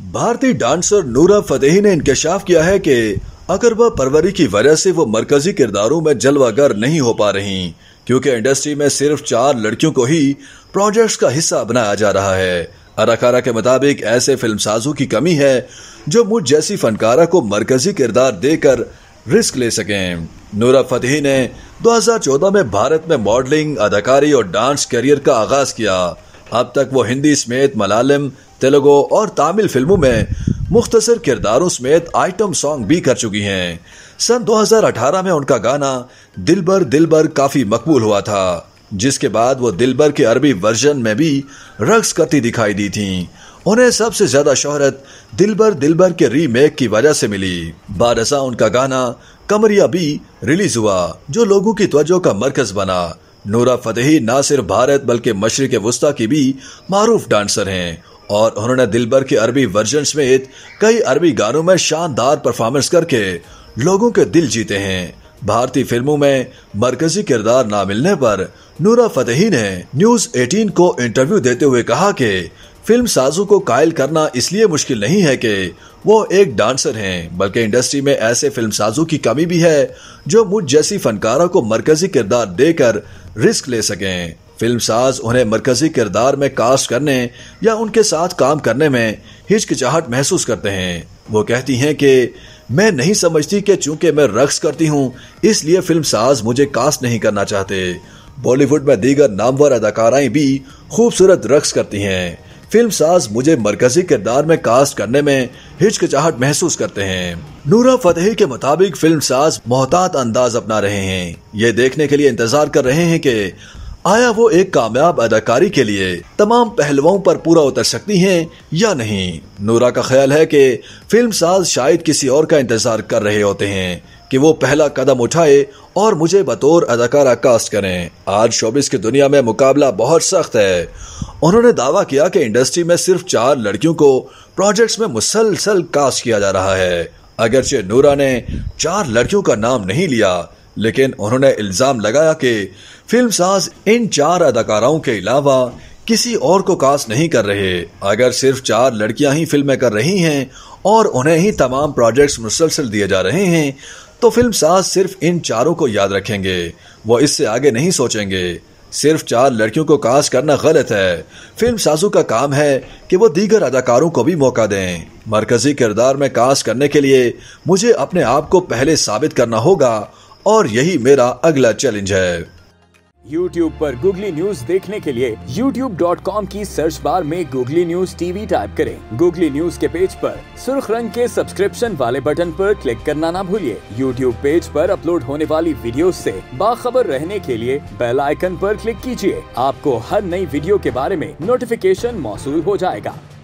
भारतीय डांसर नूरा फतेही ने इंकशाफ किया है कि अकरबा परवरी की वजह से वो मरकजी किरदारों में जलवागर नहीं हो पा रही, क्योंकि इंडस्ट्री में सिर्फ 4 लड़कियों को ही प्रोजेक्ट्स का हिस्सा बनाया जा रहा है। अदाकारा के मुताबिक ऐसे फिल्मसाजों की कमी है जो मुझ जैसी फनकारा को मरकजी किरदार देकर रिस्क ले सकें। नूरा फतेही ने 2014 में भारत में मॉडलिंग, अदाकारी और डांस करियर का आगाज किया। अब तक वो हिंदी समेत मलयालम, तेलुगु और तमिल फिल्मों में मुख्तसर किरदारों समेत आइटम सॉन्ग भी कर चुकी हैं। सन 2018 में उनका गाना दिलबर दिलबर काफी मकबूल हुआ था, जिसके बाद वो दिलबर के अरबी वर्जन में भी रक्स करती दिखाई दी थीं। उन्हें सबसे ज्यादा शोहरत दिलबर दिलबर के रीमेक की वजह से मिली। बादशाह उनका गाना कमरिया भी रिलीज हुआ, जो लोगों की तवज्जो का मरकज बना। नूरा फतेही न सिर्फ भारत बल्कि मशरिक वस्ता की भी मारूफ डांसर हैं और उन्होंने दिलबर के अरबी वर्जन समेत कई अरबी गानों में शानदार परफॉर्मेंस करके लोगों के दिल जीते हैं। भारतीय फिल्मों में मरकजी किरदार ना मिलने पर नूरा फतेही ने न्यूज 18 को इंटरव्यू देते हुए कहा कि फिल्म साजों को कायल करना इसलिए मुश्किल नहीं है कि वो एक डांसर हैं, बल्कि इंडस्ट्री में ऐसे फिल्म साजों की कमी भी है जो मुझ जैसी फनकारा को मरकजी किरदार देकर रिस्क ले सकें। फिल्म साज उन्हें मरकजी किरदार में कास्ट करने या उनके साथ काम करने में हिचकिचाहट महसूस करते हैं। वो कहती हैं कि मैं नहीं समझती कि चूंकि मैं रक्स करती हूँ इसलिए फिल्म साज मुझे कास्ट नहीं करना चाहते। बॉलीवुड में दीगर नामवर अदाकाराएं भी खूबसूरत रक्स करती हैं। फिल्म साज मुझे मरकजी किरदार में कास्ट करने में हिचकिचाहट महसूस करते हैं। नूरा फतेही के मुताबिक फिल्म साज मोहतात अंदाज अपना रहे हैं। ये देखने के लिए इंतजार कर रहे हैं कि आया वो एक कामयाब अदाकारी के लिए तमाम पहलुओं पर पूरा उतर सकती हैं या नहीं। नूरा का ख्याल है कि फिल्म साज शायद किसी और का इंतजार कर रहे होते हैं कि वो पहला कदम उठाए और मुझे बतौर अदाकारा कास्ट करें। आज शोबिस की दुनिया में मुकाबला बहुत सख्त है। उन्होंने दावा किया कि इंडस्ट्री में सिर्फ 4 लड़कियों को प्रोजेक्ट्स में मुसलसल कास्ट किया जा रहा है। अगरचे नूरा ने 4 लड़कियों का नाम नहीं लिया, लेकिन उन्होंने इल्जाम लगाया कि फिल्म साज इन 4 अदाकाराओं के अलावा किसी और को कास्ट नहीं कर रहे। अगर सिर्फ 4 लड़कियां ही फिल्में कर रही हैं और उन्हें ही तमाम प्रोजेक्ट्स मुसलसल दिए जा रहे हैं तो फिल्म साज सिर्फ इन 4 को याद रखेंगे, वो इससे आगे नहीं सोचेंगे। सिर्फ 4 लड़कियों को कास्ट करना गलत है। फिल्म साजों का काम है कि वो दीगर अदाकारों को भी मौका दें। मरकजी किरदार में कास्ट करने के लिए मुझे अपने आप को पहले साबित करना होगा और यही मेरा अगला चैलेंज है। YouTube पर गूगली न्यूज देखने के लिए youtube.com की सर्च बार में गूगली न्यूज टीवी टाइप करें। गूगली न्यूज के पेज पर सुर्ख रंग के सब्सक्रिप्शन वाले बटन पर क्लिक करना ना भूलिए। YouTube पेज पर अपलोड होने वाली वीडियोस से बाखबर रहने के लिए बेल आइकन पर क्लिक कीजिए। आपको हर नई वीडियो के बारे में नोटिफिकेशन मौसूल हो जाएगा।